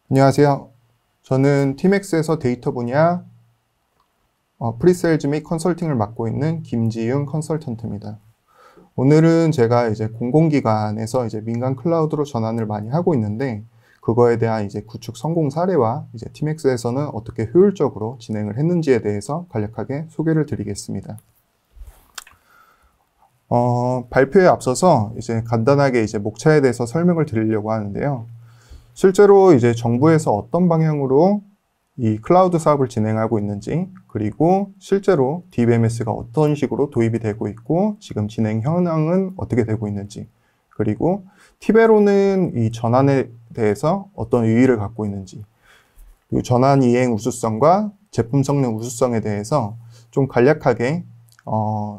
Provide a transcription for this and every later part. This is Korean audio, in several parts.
안녕하세요. 저는 티맥스에서 데이터 분야 프리세일즈 및 컨설팅을 맡고 있는 김지윤 컨설턴트입니다. 오늘은 제가 이제 공공기관에서 이제 민간 클라우드로 전환을 많이 하고 있는데, 그거에 대한 이제 구축 성공 사례와 이제 티맥스에서는 어떻게 효율적으로 진행을 했는지에 대해서 간략하게 소개를 드리겠습니다. 발표에 앞서서 이제 간단하게 이제 목차에 대해서 설명을 드리려고 하는데요. 실제로 이제 정부에서 어떤 방향으로 이 클라우드 사업을 진행하고 있는지, 그리고 실제로 DBMS가 어떤 식으로 도입이 되고 있고 지금 진행 현황은 어떻게 되고 있는지, 그리고 티베로는 이 전환에 대해서 어떤 의의를 갖고 있는지, 그리고 전환 이행 우수성과 제품 성능 우수성에 대해서 좀 간략하게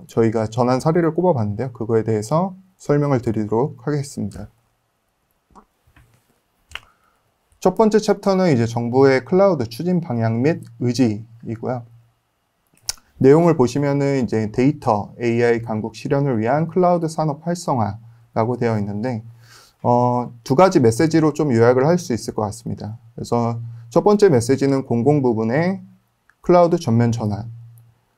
저희가 전환 사례를 꼽아봤는데요. 그거에 대해서 설명을 드리도록 하겠습니다. 첫 번째 챕터는 이제 정부의 클라우드 추진 방향 및 의지이고요. 내용을 보시면은 이제 데이터, AI 강국 실현을 위한 클라우드 산업 활성화라고 되어 있는데, 두 가지 메시지로 좀 요약을 할 수 있을 것 같습니다. 그래서 첫 번째 메시지는 공공 부분의 클라우드 전면 전환,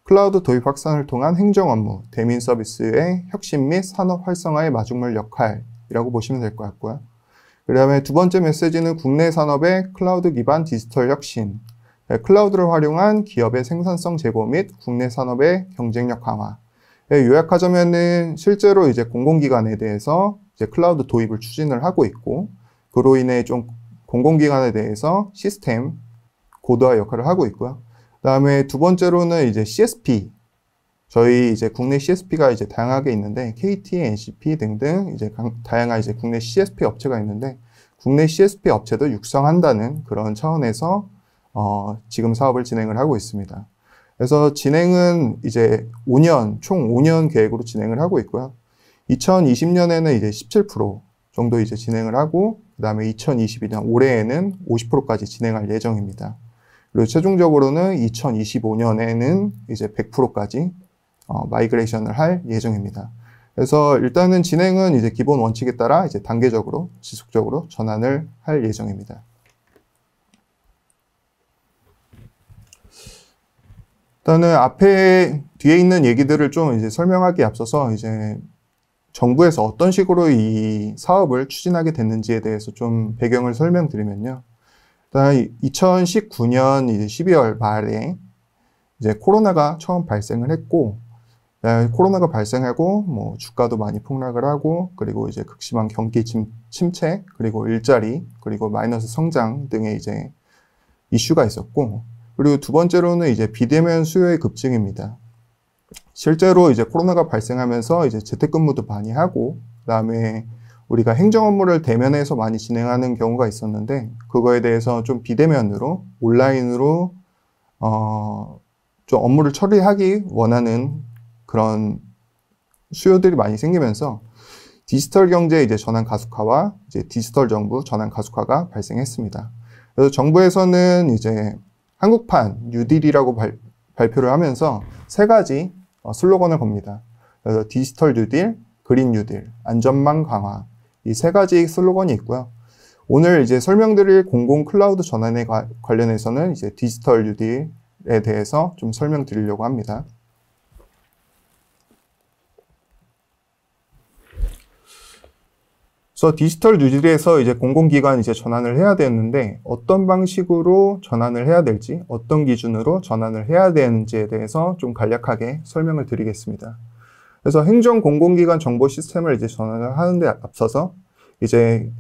클라우드 도입 확산을 통한 행정 업무, 대민 서비스의 혁신 및 산업 활성화의 마중물 역할이라고 보시면 될 것 같고요. 그 다음에 두 번째 메시지는 국내 산업의 클라우드 기반 디지털 혁신, 클라우드를 활용한 기업의 생산성 제고 및 국내 산업의 경쟁력 강화. 요약하자면은 실제로 이제 공공기관에 대해서 이제 클라우드 도입을 추진을 하고 있고, 그로 인해 좀 공공기관에 대해서 시스템 고도화 역할을 하고 있고요. 그 다음에 두 번째로는 이제 CSP. 저희 이제 국내 CSP가 이제 다양하게 있는데, KT, NCP 등등 이제 다양한 이제 국내 CSP 업체가 있는데, 국내 CSP 업체도 육성한다는 그런 차원에서 지금 사업을 진행을 하고 있습니다. 그래서 진행은 이제 총 5년 계획으로 진행을 하고 있고요. 2020년에는 이제 17% 정도 이제 진행을 하고, 그 다음에 2022년 올해에는 50%까지 진행할 예정입니다. 그리고 최종적으로는 2025년에는 이제 100%까지 마이그레이션을 할 예정입니다. 그래서 일단은 진행은 이제 기본 원칙에 따라 이제 단계적으로 지속적으로 전환을 할 예정입니다. 일단은 뒤에 있는 얘기들을 좀 이제 설명하기에 앞서서 이제 정부에서 어떤 식으로 이 사업을 추진하게 됐는지에 대해서 좀 배경을 설명드리면요. 일단 2019년 이제 12월 말에 이제 코로나가 처음 발생을 했고, 코로나가 발생하고 뭐 주가도 많이 폭락을 하고, 그리고 이제 극심한 경기 침체, 그리고 일자리, 그리고 마이너스 성장 등의 이제 이슈가 있었고, 그리고 두 번째로는 이제 비대면 수요의 급증입니다. 실제로 이제 코로나가 발생하면서 이제 재택근무도 많이 하고, 그다음에 우리가 행정 업무를 대면에서 많이 진행하는 경우가 있었는데, 그거에 대해서 좀 비대면으로 온라인으로 좀 업무를 처리하기 원하는 그런 수요들이 많이 생기면서 디지털 경제 이제 전환 가속화와 이제 디지털 정부 전환 가속화가 발생했습니다. 그래서 정부에서는 이제 한국판 뉴딜이라고 발표를 하면서 세 가지 슬로건을 겁니다. 그래서 디지털 뉴딜, 그린 뉴딜, 안전망 강화, 이 세 가지 슬로건이 있고요. 오늘 이제 설명드릴 공공 클라우드 전환에 관련해서는 이제 디지털 뉴딜에 대해서 좀 설명드리려고 합니다. 그래서 디지털 뉴딜에서 이제 공공기관 이제 전환을 해야 되는데, 어떤 방식으로 전환을 해야 될지, 어떤 기준으로 전환을 해야 되는지에 대해서 좀 간략하게 설명을 드리겠습니다. 그래서 행정 공공기관 정보 시스템을 이제 전환을 하는데 앞서서 이제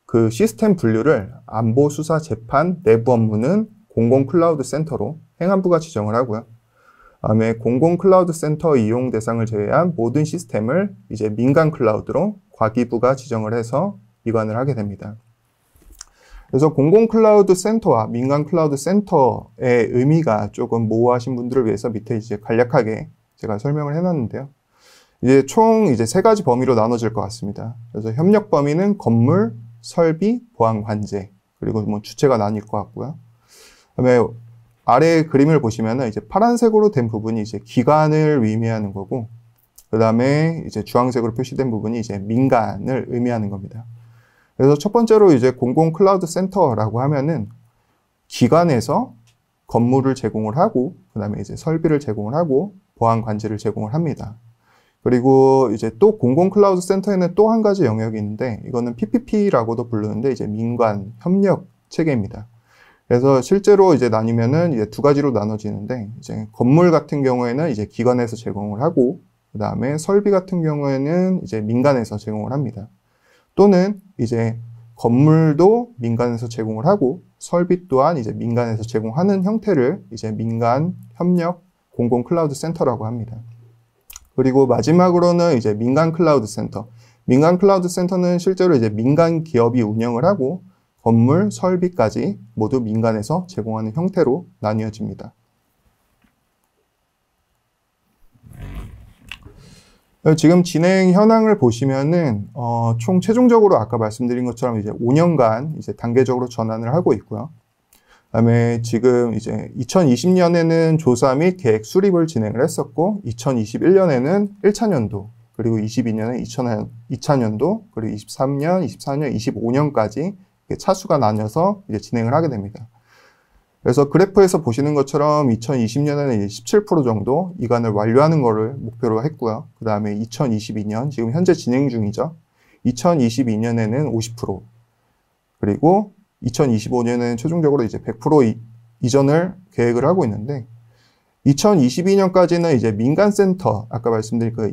그 시스템 분류를 안보, 수사, 재판, 내부 업무는 공공 클라우드 센터로 행안부가 지정을 하고요. 다음에 공공 클라우드 센터 이용 대상을 제외한 모든 시스템을 이제 민간 클라우드로 과기부가 지정을 해서 이관을 하게 됩니다. 그래서 공공 클라우드 센터와 민간 클라우드 센터의 의미가 조금 모호하신 분들을 위해서 밑에 이제 간략하게 제가 설명을 해놨는데요. 이제 총 이제 세 가지 범위로 나눠질 것 같습니다. 그래서 협력 범위는 건물, 설비, 보안 관제, 그리고 뭐 주체가 나뉠 것 같고요. 그다음에 아래 그림을 보시면은 이제 파란색으로 된 부분이 이제 기관을 의미하는 거고, 그 다음에 이제 주황색으로 표시된 부분이 이제 민간을 의미하는 겁니다. 그래서 첫 번째로 이제 공공 클라우드 센터라고 하면은 기관에서 건물을 제공을 하고, 그 다음에 이제 설비를 제공을 하고, 보안 관리를 제공을 합니다. 그리고 이제 또 공공 클라우드 센터에는 또 한 가지 영역이 있는데, 이거는 PPP라고도 부르는데, 이제 민관 협력 체계입니다. 그래서 실제로 이제 나뉘면은 이제 두 가지로 나눠지는데, 이제 건물 같은 경우에는 이제 기관에서 제공을 하고, 그 다음에 설비 같은 경우에는 이제 민간에서 제공을 합니다. 또는 이제 건물도 민간에서 제공을 하고, 설비 또한 이제 민간에서 제공하는 형태를 이제 민간 협력 공공 클라우드 센터라고 합니다. 그리고 마지막으로는 이제 민간 클라우드 센터. 민간 클라우드 센터는 실제로 이제 민간 기업이 운영을 하고, 건물, 설비까지 모두 민간에서 제공하는 형태로 나뉘어집니다. 지금 진행 현황을 보시면은, 총 최종적으로 아까 말씀드린 것처럼 이제 5년간 이제 단계적으로 전환을 하고 있고요. 그다음에 지금 이제 2020년에는 조사 및 계획 수립을 진행을 했었고, 2021년에는 1차 연도, 그리고 22년에 2차 연도, 그리고 23년, 24년, 25년까지 차수가 나뉘어서 이제 진행을 하게 됩니다. 그래서 그래프에서 보시는 것처럼 2020년에는 17% 정도 이관을 완료하는 것을 목표로 했고요. 그 다음에 2022년, 지금 현재 진행 중이죠. 2022년에는 50%, 그리고 2025년에는 최종적으로 이제 100% 이전을 계획을 하고 있는데, 2022년까지는 이제 민간센터, 아까 말씀드린 그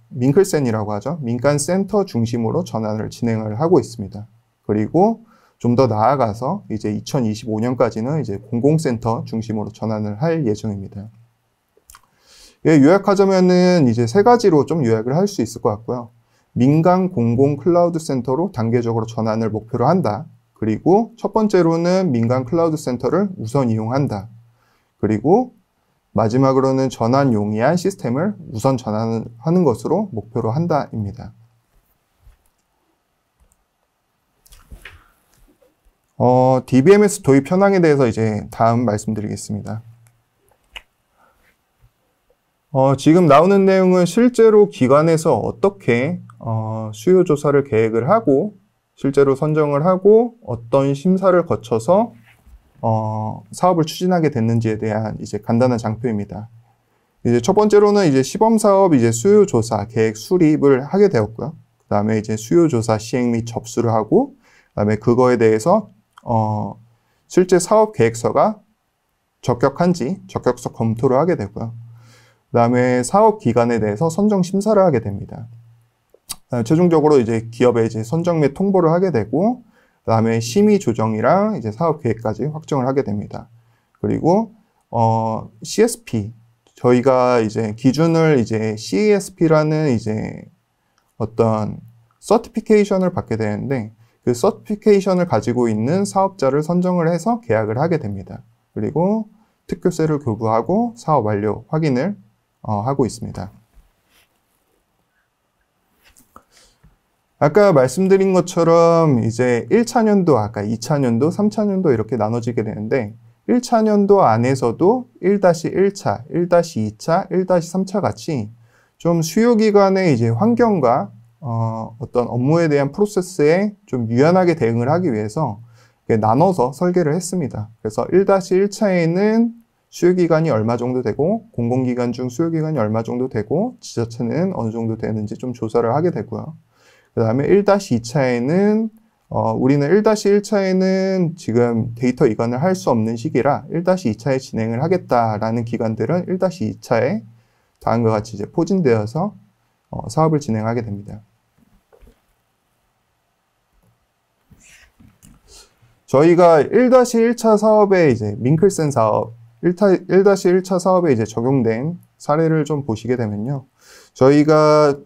민클센이라고 하죠. 민간센터 중심으로 전환을 진행을 하고 있습니다. 그리고 좀 더 나아가서 이제 2025년까지는 이제 공공센터 중심으로 전환을 할 예정입니다. 예, 요약하자면은 이제 세 가지로 좀 요약을 할 수 있을 것 같고요. 민간 공공 클라우드 센터로 단계적으로 전환을 목표로 한다. 그리고 첫 번째로는 민간 클라우드 센터를 우선 이용한다. 그리고 마지막으로는 전환 용이한 시스템을 우선 전환하는 것으로 목표로 한다입니다. DBMS 도입 현황에 대해서 이제 다음 말씀드리겠습니다. 지금 나오는 내용은 실제로 기관에서 어떻게 수요 조사를 계획을 하고 실제로 선정을 하고 어떤 심사를 거쳐서 사업을 추진하게 됐는지에 대한 이제 간단한 장표입니다. 이제 첫 번째로는 이제 시범 사업 이제 수요 조사 계획 수립을 하게 되었고요. 그 다음에 이제 수요 조사 시행 및 접수를 하고, 그 다음에 그거에 대해서 실제 사업 계획서가 적격한지 적격서 검토를 하게 되고요. 그 다음에 사업 기간에 대해서 선정 심사를 하게 됩니다. 최종적으로 이제 기업에 이제 선정 및 통보를 하게 되고, 그 다음에 심의 조정이랑 이제 사업 계획까지 확정을 하게 됩니다. 그리고 CSP, 저희가 이제 기준을 이제 CASP라는 이제 어떤 서티피케이션을 받게 되는데, 그 서티피케이션을 가지고 있는 사업자를 선정을 해서 계약을 하게 됩니다. 그리고 특許세를 교부하고 사업 완료 확인을 하고 있습니다. 아까 말씀드린 것처럼 이제 1차 년도, 아까 2차 년도, 3차 년도 이렇게 나눠지게 되는데, 1차 년도 안에서도 1-1차, 1-2차, 1-3차 같이 좀 수요기관의 이제 환경과 어떤 업무에 대한 프로세스에 좀 유연하게 대응을 하기 위해서 나눠서 설계를 했습니다. 그래서 1-1차에는 수요기간이 얼마 정도 되고, 공공기관 중 수요기간이 얼마 정도 되고, 지자체는 어느 정도 되는지 좀 조사를 하게 되고요. 그 다음에 1-2차에는, 우리는 1-1차에는 지금 데이터 이관을 할 수 없는 시기라 1-2차에 진행을 하겠다라는 기관들은 1-2차에 다음과 같이 이제 포진되어서 사업을 진행하게 됩니다. 저희가 1-1차 사업에 이제 민클센 사업, 1-1차 사업에 이제 적용된 사례를 좀 보시게 되면요. 저희가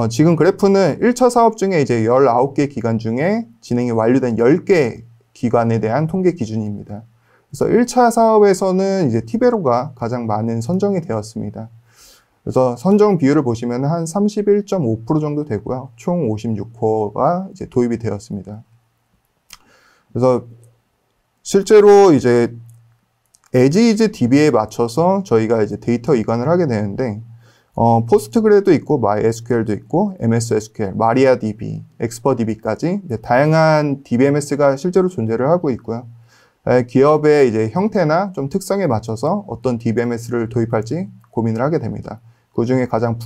지금 그래프는 1차 사업 중에 이제 19개 기관 중에 진행이 완료된 10개 기관에 대한 통계 기준입니다. 그래서 1차 사업에서는 이제 티베로가 가장 많은 선정이 되었습니다. 그래서 선정 비율을 보시면 한 31.5% 정도 되고요. 총 56호가 이제 도입이 되었습니다. 그래서 실제로 이제 as is DB에 맞춰서 저희가 이제 데이터 이관을 하게 되는데, 포스트그레도 있고, MySQL도 있고, MS SQL, MariaDB, ExpertDB까지 다양한 DBMS가 실제로 존재를 하고 있고요. 기업의 이제 형태나 좀 특성에 맞춰서 어떤 DBMS를 도입할지 고민을 하게 됩니다. 그 중에 가장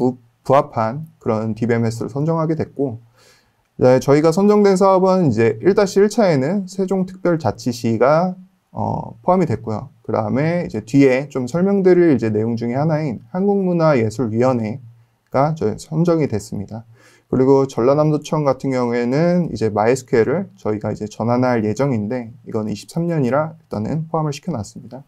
부합한 그런 DBMS를 선정하게 됐고, 저희가 선정된 사업은 이제 1-1차에는 세종특별자치시가 포함이 됐고요. 그 다음에 이제 뒤에 좀 설명드릴 이제 내용 중에 하나인 한국문화예술위원회가 선정이 됐습니다. 그리고 전라남도청 같은 경우에는 이제 MySQL을 저희가 이제 전환할 예정인데, 이건 23년이라 일단은 포함을 시켜놨습니다.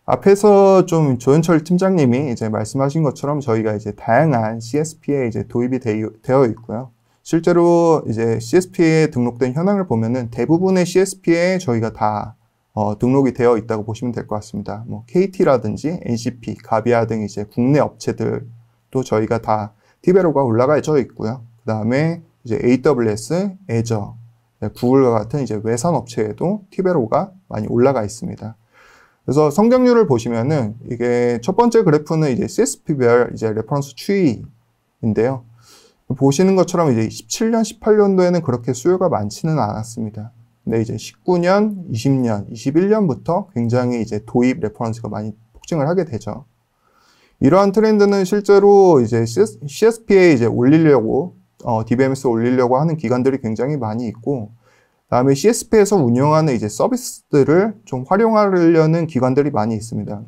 앞에서 좀 조현철 팀장님이 이제 말씀하신 것처럼 저희가 이제 다양한 CSP에 이제 도입이 되어 있고요. 실제로 이제 CSP에 등록된 현황을 보면은 대부분의 CSP에 저희가 다 등록이 되어 있다고 보시면 될 것 같습니다. 뭐 KT라든지 NCP, 가비아 등 이제 국내 업체들도 저희가 다 티베로가 올라가져 있고요. 그 다음에 이제 AWS, 애저, 구글과 같은 이제 외산 업체에도 티베로가 많이 올라가 있습니다. 그래서 성장률을 보시면은 이게 첫 번째 그래프는 이제 CSP별 이제 레퍼런스 추이인데요. 보시는 것처럼 이제 17년, 18년도에는 그렇게 수요가 많지는 않았습니다. 근데 이제 19년, 20년, 21년부터 굉장히 이제 도입 레퍼런스가 많이 폭증을 하게 되죠. 이러한 트렌드는 실제로 이제 CSP에 이제 올리려고, DBMS 올리려고 하는 기관들이 굉장히 많이 있고, 다음에 CSP에서 운영하는 이제 서비스들을 좀 활용하려는 기관들이 많이 있습니다.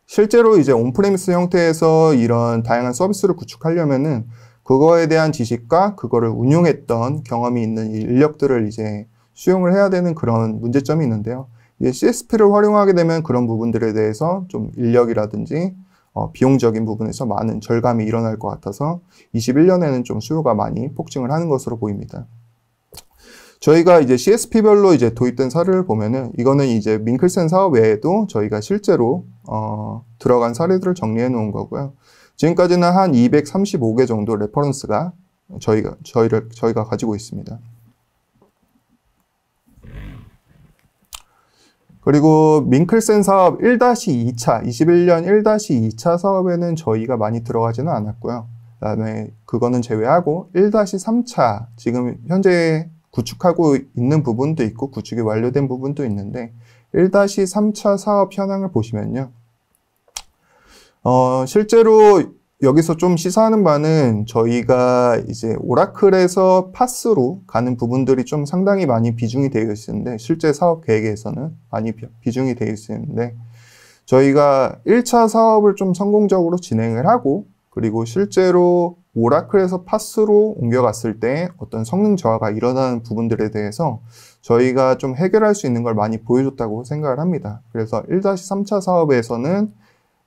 실제로 이제 온프레미스 형태에서 이런 다양한 서비스를 구축하려면은 그거에 대한 지식과 그거를 운용했던 경험이 있는 인력들을 이제 수용을 해야 되는 그런 문제점이 있는데요. 이제 CSP를 활용하게 되면 그런 부분들에 대해서 좀 인력이라든지 비용적인 부분에서 많은 절감이 일어날 것 같아서 21년에는 좀 수요가 많이 폭증을 하는 것으로 보입니다. 저희가 이제 CSP별로 이제 도입된 사례를 보면은 이거는 이제 밍클센 사업 외에도 저희가 실제로 들어간 사례들을 정리해 놓은 거고요. 지금까지는 한 235개 정도 레퍼런스가 저희가 가지고 있습니다. 그리고 밍클센 사업 1-2차, 21년 1-2차 사업에는 저희가 많이 들어가지는 않았고요. 그다음에 그거는 제외하고 1-3차, 지금 현재 구축하고 있는 부분도 있고 구축이 완료된 부분도 있는데 1-3차 사업 현황을 보시면요. 실제로 여기서 좀 시사하는 바는 저희가 이제 오라클에서 파스로 가는 부분들이 좀 상당히 많이 비중이 되어 있는데, 실제 사업 계획에서는 많이 비중이 되어 있는데, 저희가 1차 사업을 좀 성공적으로 진행을 하고, 그리고 실제로 오라클에서 파스로 옮겨갔을 때 어떤 성능 저하가 일어나는 부분들에 대해서 저희가 좀 해결할 수 있는 걸 많이 보여줬다고 생각을 합니다. 그래서 1-3차 사업에서는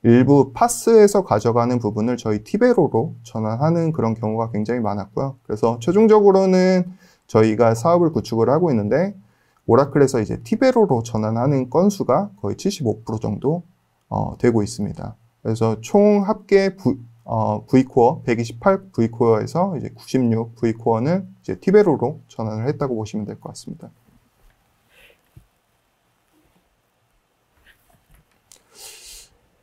일부 파스에서 가져가는 부분을 저희 티베로로 전환하는 그런 경우가 굉장히 많았고요. 그래서 최종적으로는 저희가 사업을 구축을 하고 있는데 오라클에서 이제 티베로로 전환하는 건수가 거의 75% 정도 되고 있습니다. 그래서 총 합계 V코어 128 V코어에서 이제 96 V코어는 이제 티베로로 전환을 했다고 보시면 될 것 같습니다.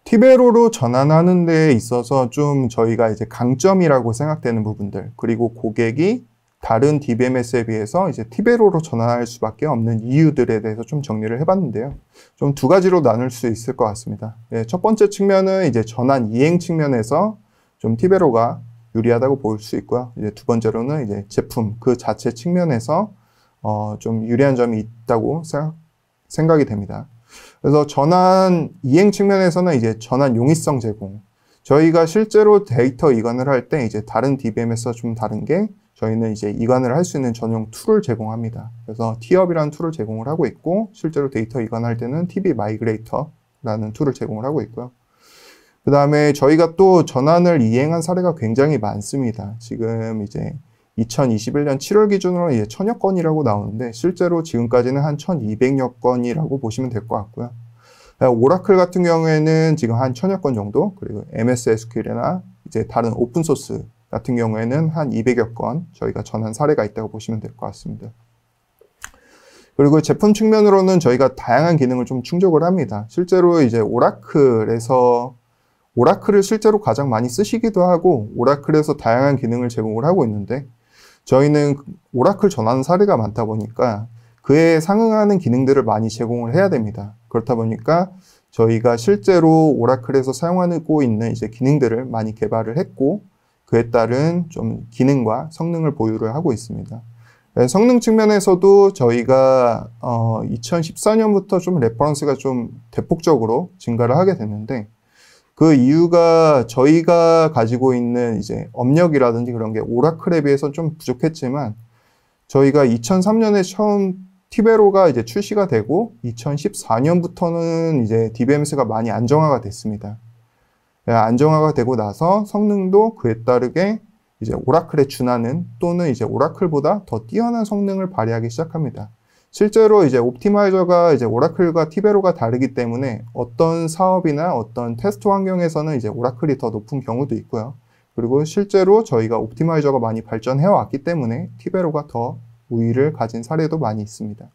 티베로로 전환하는 데 있어서 좀 저희가 이제 강점이라고 생각되는 부분들, 그리고 고객이 다른 DBMS에 비해서 이제 티베로로 전환할 수밖에 없는 이유들에 대해서 좀 정리를 해봤는데요. 좀 두 가지로 나눌 수 있을 것 같습니다. 첫 번째 측면은 이제 전환 이행 측면에서 좀 티베로가 유리하다고 볼 수 있고요. 이제 두 번째로는 이제 제품 그 자체 측면에서 좀 유리한 점이 있다고 생각이 됩니다. 그래서 전환 이행 측면에서는 이제 전환 용이성 제공. 저희가 실제로 데이터 이관을 할 때 이제 다른 DBMS와 좀 다른 게 저희는 이제 이관을 할 수 있는 전용 툴을 제공합니다. 그래서 티업이라는 툴을 제공을 하고 있고, 실제로 데이터 이관할 때는 TB 마이그레이터라는 툴을 제공을 하고 있고요. 그 다음에 저희가 또 전환을 이행한 사례가 굉장히 많습니다. 지금 이제 2021년 7월 기준으로 이제 1000여 건이라고 나오는데, 실제로 지금까지는 한 1200여 건이라고 보시면 될 것 같고요. 오라클 같은 경우에는 지금 한 1000여 건 정도, 그리고 MS SQL이나 이제 다른 오픈소스 같은 경우에는 한 200여 건 저희가 전환 사례가 있다고 보시면 될 것 같습니다. 그리고 제품 측면으로는 저희가 다양한 기능을 좀 충족을 합니다. 실제로 이제 오라클을 실제로 가장 많이 쓰시기도 하고, 오라클에서 다양한 기능을 제공을 하고 있는데, 저희는 오라클 전환 사례가 많다 보니까 그에 상응하는 기능들을 많이 제공을 해야 됩니다. 그렇다 보니까 저희가 실제로 오라클에서 사용하고 있는 이제 기능들을 많이 개발을 했고, 그에 따른 좀 기능과 성능을 보유를 하고 있습니다. 성능 측면에서도 저희가 2014년부터 좀 레퍼런스가 좀 대폭적으로 증가를 하게 됐는데, 그 이유가 저희가 가지고 있는 이제 업력이라든지 그런 게 오라클에 비해서 좀 부족했지만, 저희가 2003년에 처음 티베로가 이제 출시가 되고 2014년부터는 이제 DBMS가 많이 안정화가 됐습니다. 안정화가 되고 나서 성능도 그에 따르게 이제 오라클에 준하는 또는 이제 오라클보다 더 뛰어난 성능을 발휘하기 시작합니다. 실제로 이제 옵티마이저가 이제 오라클과 티베로가 다르기 때문에 어떤 사업이나 어떤 테스트 환경에서는 이제 오라클이 더 높은 경우도 있고요. 그리고 실제로 저희가 옵티마이저가 많이 발전해 왔기 때문에 티베로가 더 우위를 가진 사례도 많이 있습니다.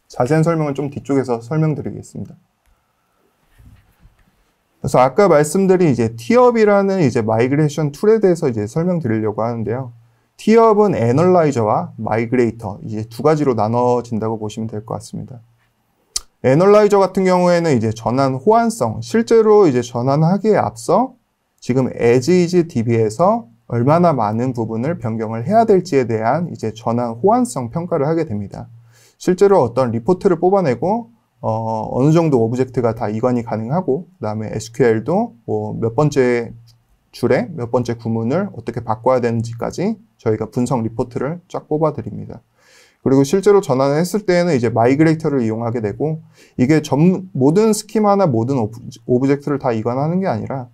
자세한 설명은 좀 뒤쪽에서 설명드리겠습니다. 그래서 아까 말씀드린 이제 티업이라는 이제 마이그레이션 툴에 대해서 이제 설명드리려고 하는데요. 티업은 애널라이저와 마이그레이터 이제 두 가지로 나눠진다고 보시면 될 것 같습니다. 애널라이저 같은 경우에는 이제 전환 호환성, 실제로 이제 전환하기에 앞서 지금 as is DB에서 얼마나 많은 부분을 변경을 해야 될지에 대한 이제 전환 호환성 평가를 하게 됩니다. 실제로 어떤 리포트를 뽑아내고 어느 정도 오브젝트가 다 이관이 가능하고, 그 다음에 SQL도 뭐 몇 번째 줄에 몇 번째 구문을 어떻게 바꿔야 되는지까지 저희가 분석 리포트를 쫙 뽑아 드립니다. 그리고 실제로 전환을 했을 때에는 이제 마이그레이터를 이용하게 되고, 이게 모든 스키마나 모든 오브젝트를 다 이관하는 게 아니라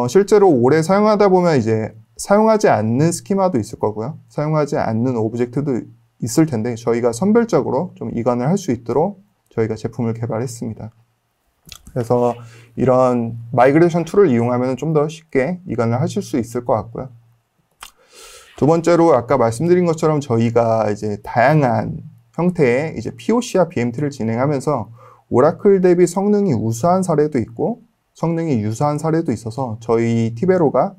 실제로 오래 사용하다 보면 이제 사용하지 않는 스키마도 있을 거고요. 사용하지 않는 오브젝트도 있을 텐데, 저희가 선별적으로 좀 이관을 할 수 있도록 저희가 제품을 개발했습니다. 그래서 이런 마이그레이션 툴을 이용하면 좀 더 쉽게 이관을 하실 수 있을 것 같고요. 두 번째로 아까 말씀드린 것처럼 저희가 이제 다양한 형태의 이제 POC와 BMT를 진행하면서 오라클 대비 성능이 우수한 사례도 있고 성능이 유사한 사례도 있어서 저희 티베로가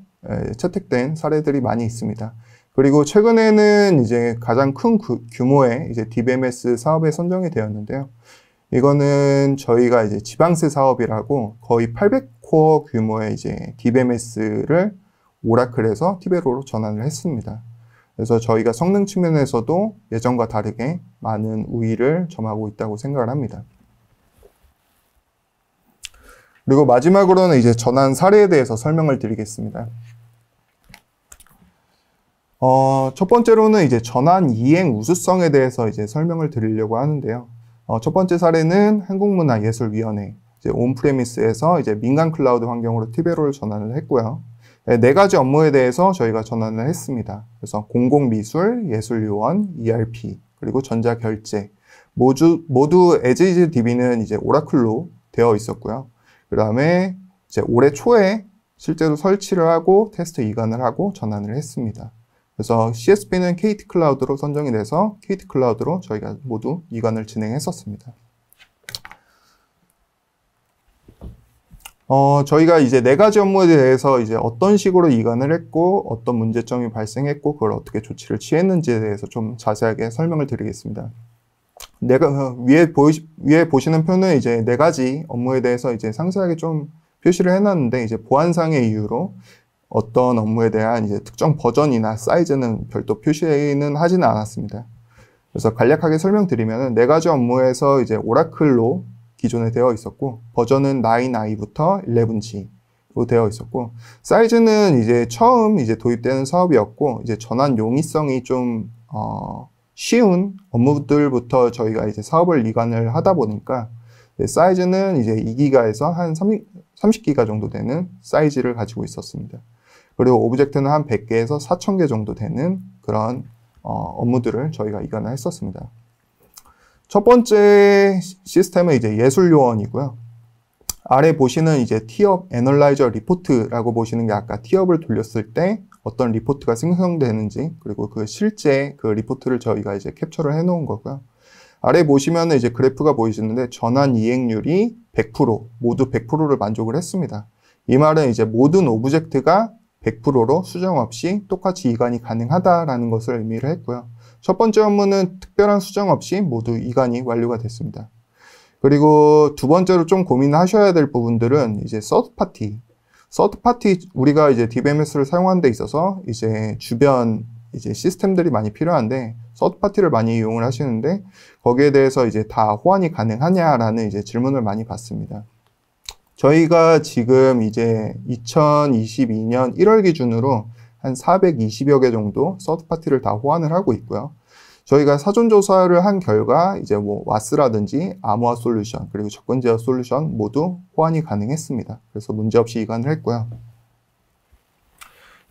채택된 사례들이 많이 있습니다. 그리고 최근에는 이제 가장 큰 규모의 이제 DBMS 사업에 선정이 되었는데요. 이거는 저희가 이제 지방세 사업이라고 거의 800코어 규모의 이제 DBMS를 오라클에서 티베로로 전환을 했습니다. 그래서 저희가 성능 측면에서도 예전과 다르게 많은 우위를 점하고 있다고 생각을 합니다. 그리고 마지막으로는 이제 전환 사례에 대해서 설명을 드리겠습니다. 첫 번째로는 이제 전환 이행 우수성에 대해서 이제 설명을 드리려고 하는데요. 첫 번째 사례는 한국문화예술위원회, 이제 온프레미스에서 이제 민간 클라우드 환경으로 티베로를 전환을 했고요. 네 가지 업무에 대해서 저희가 전환을 했습니다. 그래서 공공미술, 예술요원, ERP, 그리고 전자결제 모두 as is DB는 이제 오라클로 되어 있었고요. 그 다음에 이제 올해 초에 실제로 설치를 하고 테스트 이관을 하고 전환을 했습니다. 그래서 CSP는 KT 클라우드로 선정이 돼서 KT 클라우드로 저희가 모두 이관을 진행했었습니다. 저희가 이제 네 가지 업무에 대해서 이제 어떤 식으로 이관을 했고 어떤 문제점이 발생했고 그걸 어떻게 조치를 취했는지에 대해서 좀 자세하게 설명을 드리겠습니다. 위에 보시는 표는 이제 네 가지 업무에 대해서 이제 상세하게 좀 표시를 해놨는데, 이제 보안상의 이유로 어떤 업무에 대한 이제 특정 버전이나 사이즈는 별도 표시는 하지는 않았습니다. 그래서 간략하게 설명드리면 네 가지 업무에서 이제 오라클로 기존에 되어 있었고, 버전은 9i부터 11g로 되어 있었고, 사이즈는 이제 처음 이제 도입되는 사업이었고, 이제 전환 용이성이 좀 쉬운 업무들부터 저희가 이제 사업을 이관을 하다 보니까 사이즈는 이제 2기가에서 한 30기가 정도 되는 사이즈를 가지고 있었습니다. 그리고 오브젝트는 한 100개에서 4000개 정도 되는 그런 업무들을 저희가 이관을 했었습니다. 첫 번째 시스템은 이제 예술요원이고요. 아래 보시는 이제 티업 애널라이저 리포트라고 보시는 게 아까 티업을 돌렸을 때 어떤 리포트가 생성되는지, 그리고 그 실제 그 리포트를 저희가 이제 캡처를 해 놓은 거고요. 아래 보시면은 이제 그래프가 보이시는데 전환 이행률이 100%, 모두 100%를 만족을 했습니다. 이 말은 이제 모든 오브젝트가 100%로 수정 없이 똑같이 이관이 가능하다라는 것을 의미를 했고요. 첫 번째 업무는 특별한 수정 없이 모두 이관이 완료가 됐습니다. 그리고 두 번째로 좀 고민하셔야 될 부분들은 이제 서드파티, 우리가 이제 DBMS를 사용하는 데 있어서 이제 주변 이제 시스템들이 많이 필요한데 서드파티를 많이 이용을 하시는데 거기에 대해서 이제 다 호환이 가능하냐라는 이제 질문을 많이 받습니다. 저희가 지금 이제 2022년 1월 기준으로 한 420여 개 정도 서드파티를 다 호환을 하고 있고요. 저희가 사전조사를 한 결과 이제 뭐 와스라든지 아모아 솔루션 그리고 접근 제어 솔루션 모두 호환이 가능했습니다. 그래서 문제없이 이관을 했고요.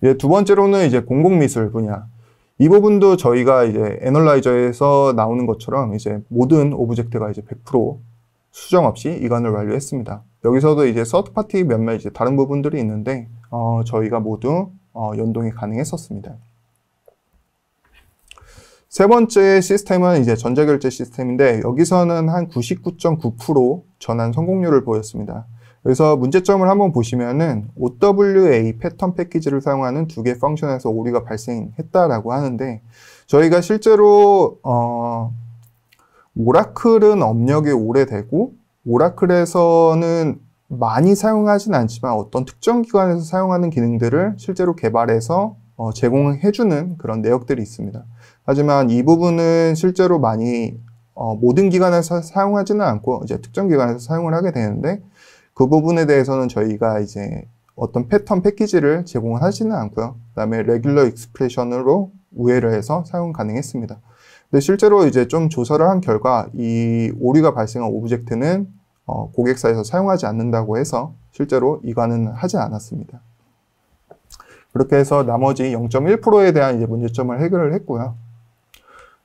이제 두 번째로는 이제 공공미술 분야. 이 부분도 저희가 이제 애널라이저에서 나오는 것처럼 이제 모든 오브젝트가 이제 100% 수정 없이 이관을 완료했습니다. 여기서도 이제 서드파티 몇몇 이제 다른 부분들이 있는데 저희가 모두 연동이 가능했었습니다. 세 번째 시스템은 이제 전자결제 시스템인데 여기서는 한 99.9% 전환 성공률을 보였습니다. 그래서 문제점을 한번 보시면은 OWA 패턴 패키지를 사용하는 두 개 펑션에서 오류가 발생했다라고 하는데 저희가 실제로 오라클은 업력이 오래되고 오라클에서는 많이 사용하진 않지만 어떤 특정 기관에서 사용하는 기능들을 실제로 개발해서 제공해주는 그런 내역들이 있습니다. 하지만 이 부분은 실제로 많이 모든 기관에서 사용하지는 않고 이제 특정 기관에서 사용을 하게 되는데 그 부분에 대해서는 저희가 이제 어떤 패턴 패키지를 제공을 하지는 않고요. 그 다음에 레귤러 익스프레션으로 우회를 해서 사용 가능했습니다. 근데 실제로 이제 좀 조사를 한 결과 이 오류가 발생한 오브젝트는 고객사에서 사용하지 않는다고 해서 실제로 이관은 하지 않았습니다. 그렇게 해서 나머지 0.1%에 대한 이제 문제점을 해결을 했고요.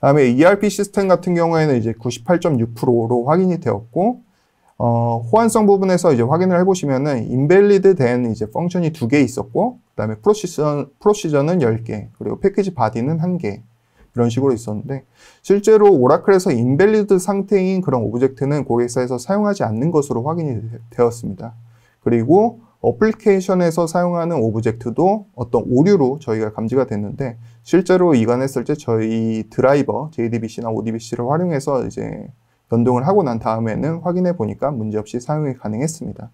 다음에 ERP 시스템 같은 경우에는 이제 98.6%로 확인이 되었고, 호환성 부분에서 이제 확인을 해보시면은 인밸리드 된 이제 펑션이 2개 있었고, 그 다음에 프로시저는 10개, 그리고 패키지 바디는 1개, 이런 식으로 있었는데, 실제로 오라클에서 인밸리드 상태인 그런 오브젝트는 고객사에서 사용하지 않는 것으로 확인이 되었습니다. 그리고 어플리케이션에서 사용하는 오브젝트도 어떤 오류로 저희가 감지가 됐는데 실제로 이관했을 때 저희 드라이버 JDBC나 ODBC를 활용해서 이제 연동을 하고 난 다음에는 확인해 보니까 문제없이 사용이 가능했습니다.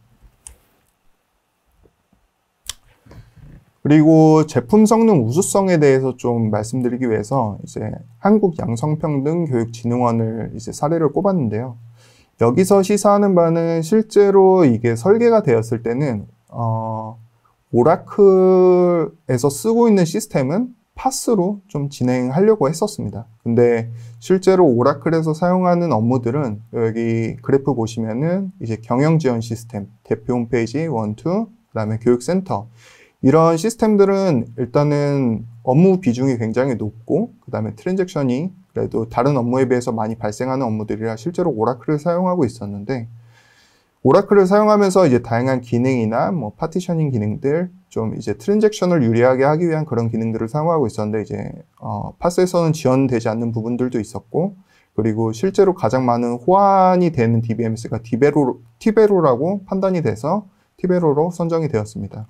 그리고 제품 성능 우수성에 대해서 좀 말씀드리기 위해서 이제 한국양성평등교육진흥원을 이제 사례를 꼽았는데요. 여기서 시사하는 바는 실제로 이게 설계가 되었을 때는 오라클에서 쓰고 있는 시스템은 파스로 좀 진행하려고 했었습니다. 근데 실제로 오라클에서 사용하는 업무들은 여기 그래프 보시면은 이제 경영지원 시스템, 대표 홈페이지 1, 2, 그 다음에 교육센터 이런 시스템들은 일단은 업무 비중이 굉장히 높고 그 다음에 트랜잭션이 그래도 다른 업무에 비해서 많이 발생하는 업무들이라 실제로 오라클을 사용하고 있었는데 오라클을 사용하면서 이제 다양한 기능이나 뭐 파티셔닝 기능들 좀 이제 트랜잭션을 유리하게 하기 위한 그런 기능들을 사용하고 있었는데 이제 파스에서는 지원되지 않는 부분들도 있었고 그리고 실제로 가장 많은 호환이 되는 DBMS가 티베로라고 판단이 돼서 티베로로 선정이 되었습니다.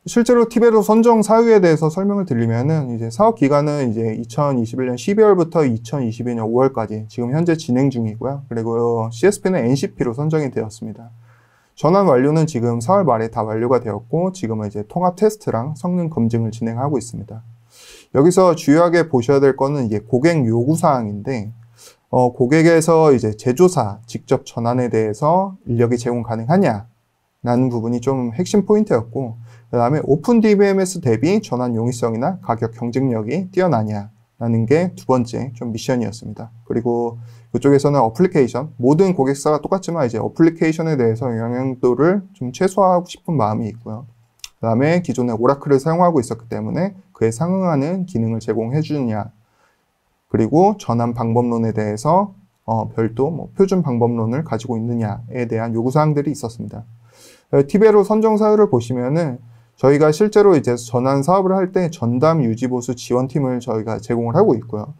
실제로 티베로 선정 사유에 대해서 설명을 드리면은 이제 사업 기간은 이제 2021년 12월부터 2022년 5월까지 지금 현재 진행 중이고요. 그리고 CSP는 NCP로 선정이 되었습니다. 전환 완료는 지금 4월 말에 다 완료가 되었고 지금은 이제 통합 테스트랑 성능 검증을 진행하고 있습니다. 여기서 주요하게 보셔야 될 거는 이게 고객 요구 사항인데 고객에서 이제 제조사 직접 전환에 대해서 인력이 제공 가능하냐 라는 부분이 좀 핵심 포인트였고 그 다음에 오픈 DBMS 대비 전환 용이성이나 가격 경쟁력이 뛰어나냐라는 게 두 번째 좀 미션이었습니다. 그리고 이쪽에서는 어플리케이션, 모든 고객사가 똑같지만 이제 어플리케이션에 대해서 영향도를 좀 최소화하고 싶은 마음이 있고요. 그 다음에 기존에 오라클을 사용하고 있었기 때문에 그에 상응하는 기능을 제공해 주느냐 그리고 전환 방법론에 대해서 별도 뭐 표준 방법론을 가지고 있느냐에 대한 요구사항들이 있었습니다. 티베로 선정 사유를 보시면은 저희가 실제로 이제 전환 사업을 할 때 전담 유지보수 지원팀을 저희가 제공을 하고 있고요.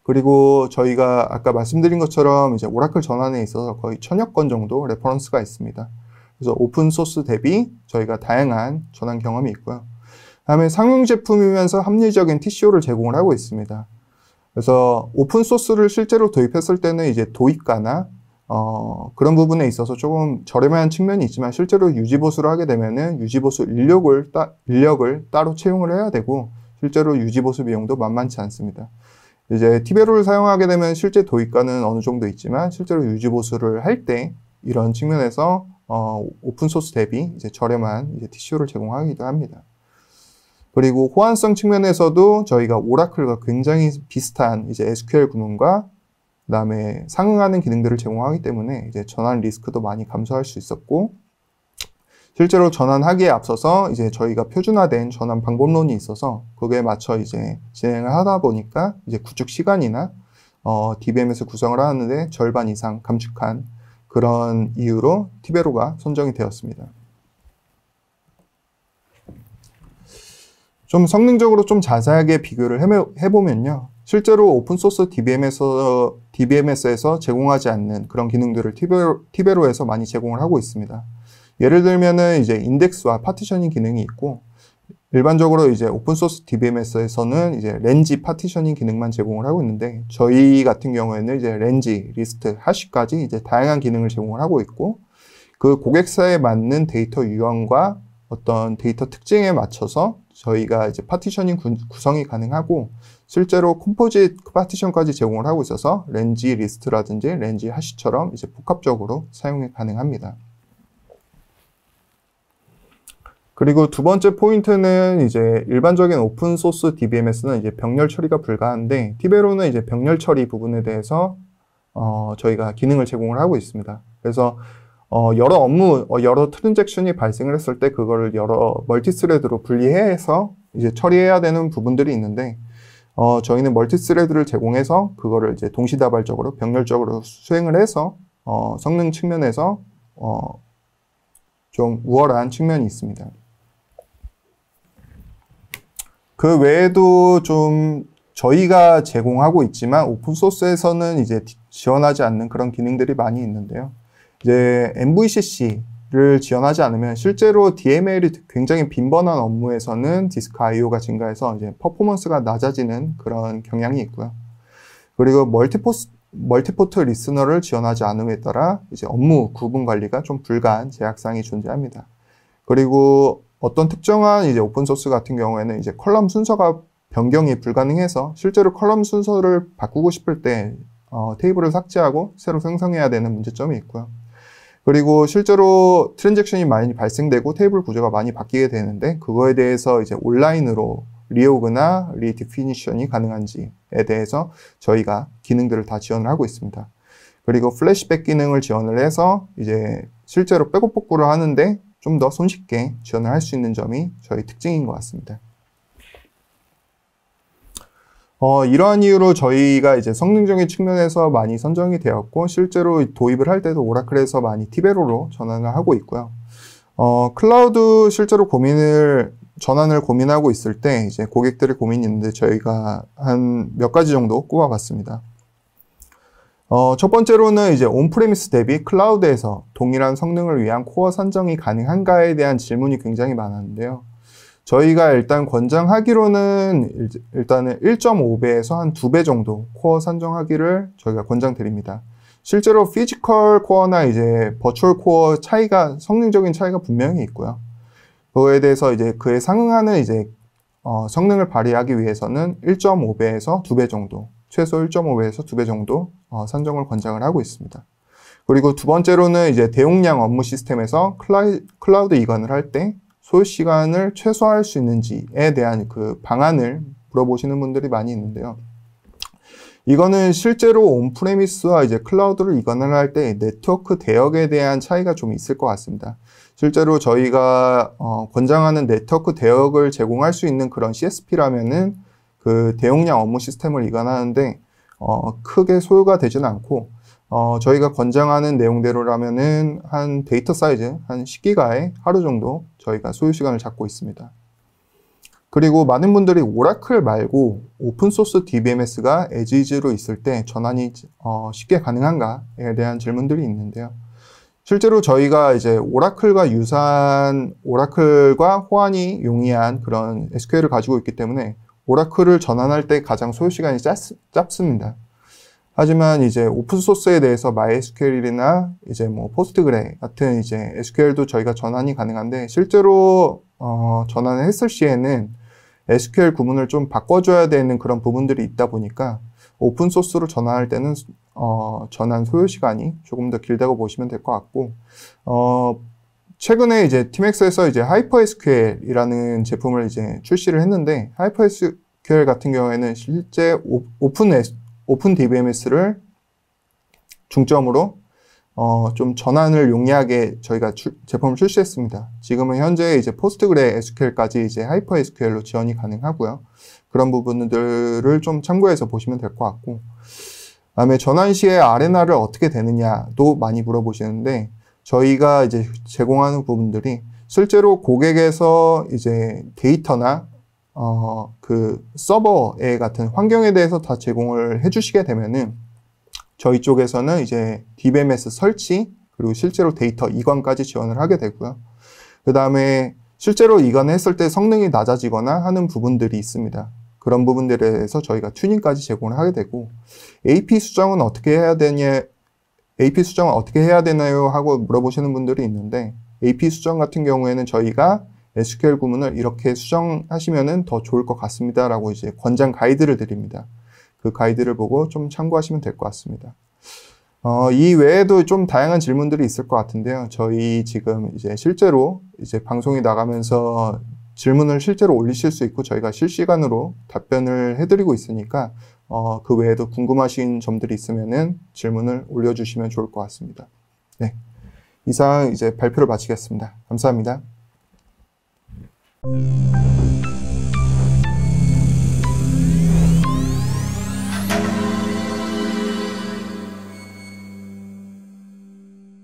그리고 저희가 아까 말씀드린 것처럼 이제 오라클 전환에 있어서 거의 1000여 건 정도 레퍼런스가 있습니다. 그래서 오픈소스 대비 저희가 다양한 전환 경험이 있고요. 다음에 상용 제품이면서 합리적인 TCO를 제공을 하고 있습니다. 그래서 오픈소스를 실제로 도입했을 때는 이제 도입가나 그런 부분에 있어서 조금 저렴한 측면이 있지만 실제로 유지보수를 하게 되면은 유지보수 인력을 따로 채용을 해야 되고 실제로 유지보수 비용도 만만치 않습니다. 이제 티베로를 사용하게 되면 실제 도입가는 어느 정도 있지만 실제로 유지보수를 할 때 이런 측면에서 오픈소스 대비 이제 저렴한 이제 TCO를 제공하기도 합니다. 그리고 호환성 측면에서도 저희가 오라클과 굉장히 비슷한 이제 SQL 구문과 그다음에 상응하는 기능들을 제공하기 때문에 이제 전환 리스크도 많이 감소할 수 있었고 실제로 전환하기에 앞서서 이제 저희가 표준화된 전환 방법론이 있어서 거기에 맞춰 이제 진행을 하다 보니까 이제 구축 시간이나 DBMS 구성을 하는데 절반 이상 감축한 그런 이유로 티베로가 선정이 되었습니다. 좀 성능적으로 좀 자세하게 비교를 해보면요. 실제로 오픈소스 DBMS에서 제공하지 않는 그런 기능들을 티베로에서 많이 제공을 하고 있습니다. 예를 들면은 이제 인덱스와 파티셔닝 기능이 있고, 일반적으로 이제 오픈소스 DBMS에서는 이제 렌지 파티셔닝 기능만 제공을 하고 있는데, 저희 같은 경우에는 이제 렌지, 리스트, 하시까지 이제 다양한 기능을 제공을 하고 있고, 그 고객사에 맞는 데이터 유형과 어떤 데이터 특징에 맞춰서 저희가 이제 파티셔닝 구성이 가능하고 실제로 컴포짓 파티션까지 제공을 하고 있어서 렌지 리스트라든지 렌지 하시처럼 이제 복합적으로 사용이 가능합니다. 그리고 두 번째 포인트는 이제 일반적인 오픈소스 DBMS는 이제 병렬 처리가 불가한데 티베로는 이제 병렬 처리 부분에 대해서 저희가 기능을 제공을 하고 있습니다. 그래서 여러 트랜잭션이 발생을 했을 때 그거를 여러 멀티스레드로 분리해서 이제 처리해야 되는 부분들이 있는데 저희는 멀티스레드를 제공해서 그거를 이제 동시다발적으로 병렬적으로 수행을 해서 성능 측면에서 좀 우월한 측면이 있습니다. 그 외에도 좀 저희가 제공하고 있지만 오픈소스에서는 이제 지원하지 않는 그런 기능들이 많이 있는데요. 이제 MVCC를 지원하지 않으면 실제로 DML이 굉장히 빈번한 업무에서는 디스크 IO가 증가해서 이제 퍼포먼스가 낮아지는 그런 경향이 있고요. 그리고 멀티포트 리스너를 지원하지 않음에 따라 이제 업무 구분 관리가 좀 불가한 제약사항이 존재합니다. 그리고 어떤 특정한 이제 오픈소스 같은 경우에는 이제 컬럼 순서가 변경이 불가능해서 실제로 컬럼 순서를 바꾸고 싶을 때 테이블을 삭제하고 새로 생성해야 되는 문제점이 있고요. 그리고 실제로 트랜잭션이 많이 발생되고 테이블 구조가 많이 바뀌게 되는데 그거에 대해서 이제 온라인으로 리오그나 리디피니션이 가능한지에 대해서 저희가 기능들을 다 지원을 하고 있습니다. 그리고 플래시백 기능을 지원을 해서 이제 실제로 백업 복구를 하는데 좀 더 손쉽게 지원을 할 수 있는 점이 저희 특징인 것 같습니다. 이러한 이유로 저희가 이제 성능적인 측면에서 많이 선정이 되었고 실제로 도입을 할 때도 오라클에서 많이 티베로로 전환을 하고 있고요. 클라우드 실제로 전환을 고민하고 있을 때 이제 고객들의 고민이 있는데 저희가 한 몇 가지 정도 꼽아봤습니다. 첫 번째로는 이제 온프레미스 대비 클라우드에서 동일한 성능을 위한 코어 산정이 가능한가에 대한 질문이 굉장히 많았는데요. 저희가 일단 권장하기로는 일단은 1.5배에서 한 2배 정도 코어 산정하기를 저희가 권장드립니다. 실제로 피지컬 코어나 이제 버추얼 코어 성능적인 차이가 분명히 있고요. 그거에 대해서 이제 그에 상응하는 이제 성능을 발휘하기 위해서는 1.5배에서 2배 정도, 최소 1.5배에서 2배 정도 산정을 권장을 하고 있습니다. 그리고 두 번째로는 이제 대용량 업무 시스템에서 클라우드 이관을 할 때 소요 시간을 최소화할 수 있는지에 대한 그 방안을 물어보시는 분들이 많이 있는데요. 이거는 실제로 온프레미스와 이제 클라우드를 이관을 할 때 네트워크 대역에 대한 차이가 좀 있을 것 같습니다. 실제로 저희가 권장하는 네트워크 대역을 제공할 수 있는 그런 CSP라면은 그 대용량 업무 시스템을 이관하는데 크게 소요가 되지는 않고 저희가 권장하는 내용대로라면은 한 데이터 사이즈 한 10기가에 하루 정도 저희가 소요 시간을 잡고 있습니다. 그리고 많은 분들이 오라클 말고 오픈소스 DBMS가 as-is로 있을 때 전환이 쉽게 가능한가에 대한 질문들이 있는데요. 실제로 저희가 이제 오라클과 유사한, 오라클과 호환이 용이한 그런 SQL을 가지고 있기 때문에 오라클을 전환할 때 가장 소요 시간이 짧습니다. 하지만 이제 오픈소스에 대해서 MySQL이나 이제 뭐 포스트그레 같은 이제 SQL도 저희가 전환이 가능한데, 실제로 전환을 했을 시에는 SQL 구문을 좀 바꿔줘야 되는 그런 부분들이 있다 보니까 오픈소스로 전환할 때는 전환 소요 시간이 조금 더 길다고 보시면 될 것 같고, 최근에 이제 팀엑스에서 이제 하이퍼SQL이라는 제품을 이제 출시를 했는데, 하이퍼SQL 같은 경우에는 실제 오픈 DBMS를 중점으로 좀 전환을 용이하게 저희가 제품을 출시했습니다. 지금은 현재 이제 포스트그레 SQL까지 이제 하이퍼 SQL로 지원이 가능하고요. 그런 부분들을 좀 참고해서 보시면 될 것 같고, 그다음에 전환 시에 RNR을 어떻게 되느냐도 많이 물어보시는데, 저희가 이제 제공하는 부분들이 실제로 고객에서 이제 데이터나 그 서버에 같은 환경에 대해서 다 제공을 해주시게 되면은 저희 쪽에서는 이제 DBMS 설치, 그리고 실제로 데이터 이관까지 지원을 하게 되고요. 그 다음에 실제로 이관했을 때 성능이 낮아지거나 하는 부분들이 있습니다. 그런 부분들에 대해서 저희가 튜닝까지 제공을 하게 되고, AP 수정은 어떻게 해야 되나요? 하고 물어보시는 분들이 있는데, AP 수정 같은 경우에는 저희가 SQL 구문을 이렇게 수정하시면은 더 좋을 것 같습니다 라고 이제 권장 가이드를 드립니다. 그 가이드를 보고 좀 참고하시면 될 것 같습니다. 이 외에도 좀 다양한 질문들이 있을 것 같은데요. 저희 지금 이제 실제로 이제 방송이 나가면서 질문을 실제로 올리실 수 있고, 저희가 실시간으로 답변을 해드리고 있으니까, 그 외에도 궁금하신 점들이 있으면은 질문을 올려주시면 좋을 것 같습니다. 네. 이상 이제 발표를 마치겠습니다. 감사합니다.